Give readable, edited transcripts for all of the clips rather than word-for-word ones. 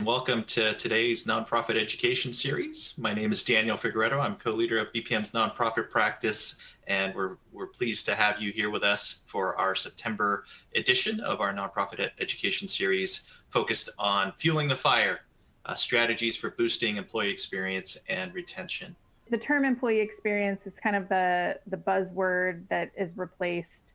welcome to today's Nonprofit Education Series. My name is Daniel Figueredo. I'm co-leader of BPM's nonprofit practice, and we're pleased to have you here with us for our September edition of our Nonprofit Education Series focused on fueling the fire, strategies for boosting employee experience and retention. The term employee experience is kind of the buzzword that is replaced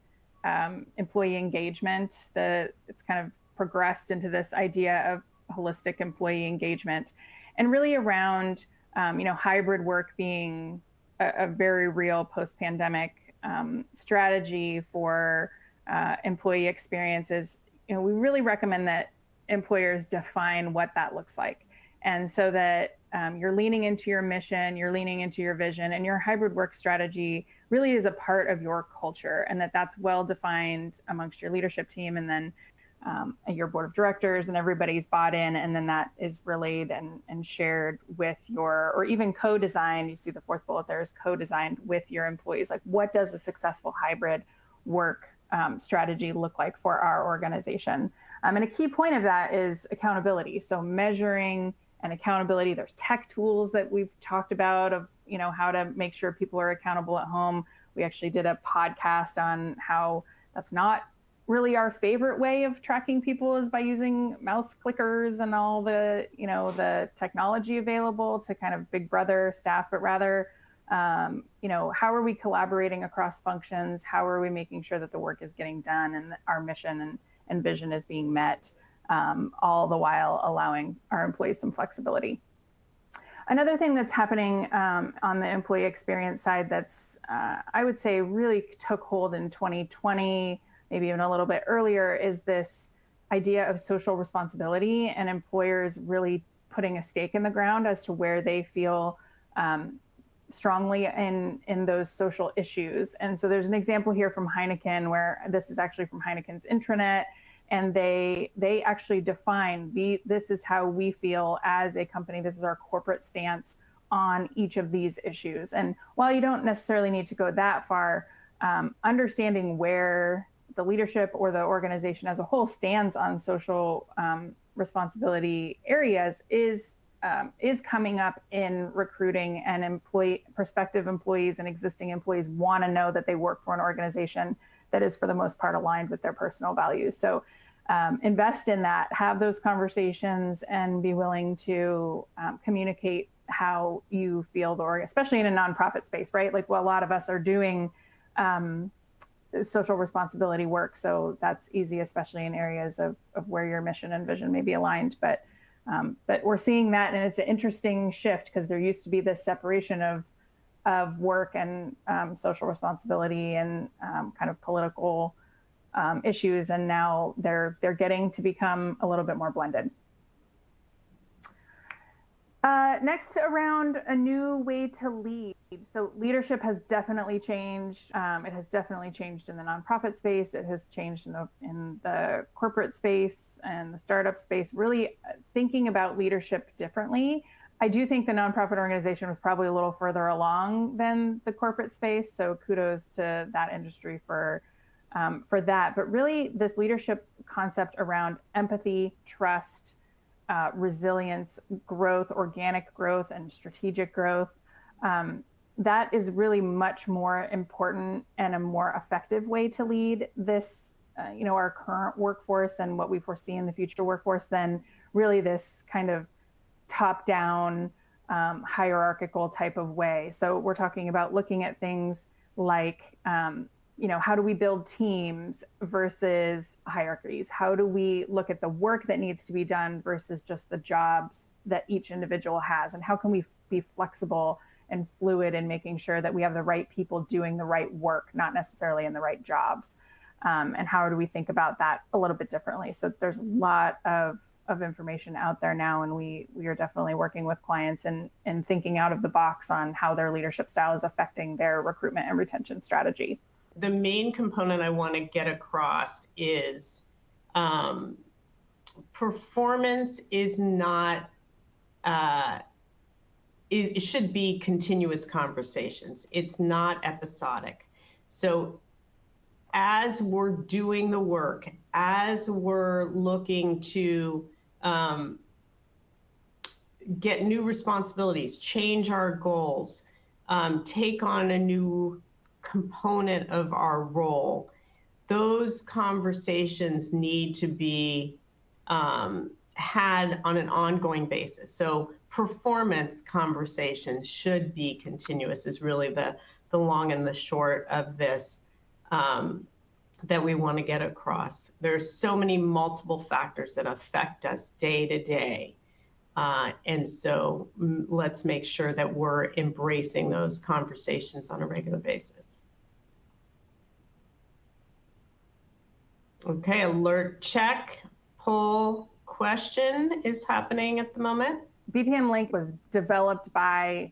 employee engagement. It's kind of progressed into this idea of holistic employee engagement, and really around hybrid work being a very real post-pandemic strategy for employee experiences. We really recommend that employers define what that looks like, and so that you're leaning into your mission, you're leaning into your vision, and your hybrid work strategy really is a part of your culture, and that's well defined amongst your leadership team, and then your board of directors, and everybody's bought in, and then that is relayed and shared with or even co-designed. You see the fourth bullet there is co-designed with your employees. Like, what does a successful hybrid work strategy look like for our organization? And a key point of that is accountability. So measuring and accountability. There's tech tools that we've talked about of how to make sure people are accountable at home. We actually did a podcast on how that's not really our favorite way of tracking people is by using mouse clickers and all the technology available to kind of big brother staff, but rather how are we collaborating across functions? How are we making sure that the work is getting done and our mission and vision is being met, all the while allowing our employees some flexibility. Another thing that's happening on the employee experience side that's I would say really took hold in 2020, maybe even a little bit earlier, is this idea of social responsibility and employers really putting a stake in the ground as to where they feel strongly in those social issues. And so there's an example here from Heineken, where this is actually from Heineken's intranet, and they actually define this is how we feel as a company, this is our corporate stance on each of these issues. And while you don't necessarily need to go that far, understanding where the leadership or the organization as a whole stands on social responsibility areas is coming up in recruiting, and prospective employees and existing employees want to know that they work for an organization that is for the most part aligned with their personal values. So invest in that, have those conversations, and be willing to communicate how you feel especially in a nonprofit space, right? Like, well, a lot of us are doing social responsibility work. So that's easy, especially in areas of where your mission and vision may be aligned. But we're seeing that, and it's an interesting shift, because there used to be this separation of work and social responsibility and kind of political issues, and now they're getting to become a little bit more blended. Next, around a new way to lead. So leadership has definitely changed. It has definitely changed in the nonprofit space. It has changed in the corporate space and the startup space, really thinking about leadership differently. I do think the nonprofit organization was probably a little further along than the corporate space. So kudos to that industry for that. But really, this leadership concept around empathy, trust, resilience, growth, organic growth, and strategic growth, that is really much more important and a more effective way to lead this, our current workforce and what we foresee in the future workforce than really this kind of top-down, hierarchical type of way. So we're talking about looking at things like, how do we build teams versus hierarchies? How do we look at the work that needs to be done versus just the jobs that each individual has? And how can we be flexible and fluid in making sure that we have the right people doing the right work, not necessarily in the right jobs? And how do we think about that a little bit differently? So there's a lot of information out there now, and we are definitely working with clients and thinking out of the box on how their leadership style is affecting their recruitment and retention strategy. The main component I want to get across is performance is not, it should be continuous conversations. It's not episodic. So as we're doing the work, as we're looking to get new responsibilities, change our goals, take on a new component of our role, those conversations need to be had on an ongoing basis. So performance conversations should be continuous is really the long and the short of this that we want to get across. There's so many multiple factors that affect us day to day. And so let's make sure that we're embracing those conversations on a regular basis. Okay, alert check, poll question is happening at the moment. BPM Link was developed by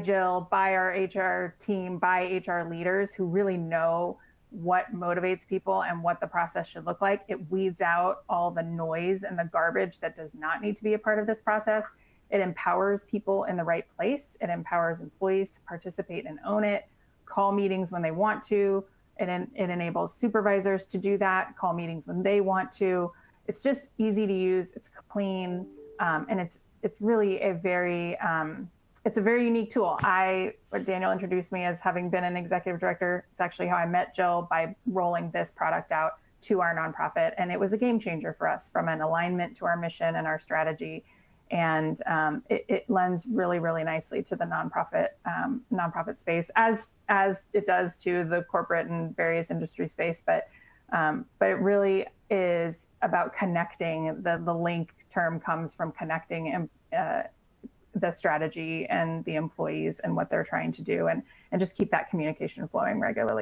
Jill, by our HR team, by HR leaders who really know what motivates people and what the process should look like. It weeds out all the noise and the garbage that does not need to be a part of this process. It empowers people in the right place. It empowers employees to participate and own it, call meetings when they want to. It enables supervisors to do that, call meetings when they want to. It's just easy to use, it's clean, and it's really a very, it's a very unique tool. Daniel introduced me as having been an executive director. It's actually how I met Jill, by rolling this product out to our nonprofit. And it was a game changer for us from an alignment to our mission and our strategy. And it lends really, really nicely to the nonprofit space, as it does to the corporate and various industry space. But it really is about connecting. The link term comes from connecting the strategy and the employees and what they're trying to do, and just keep that communication flowing regularly.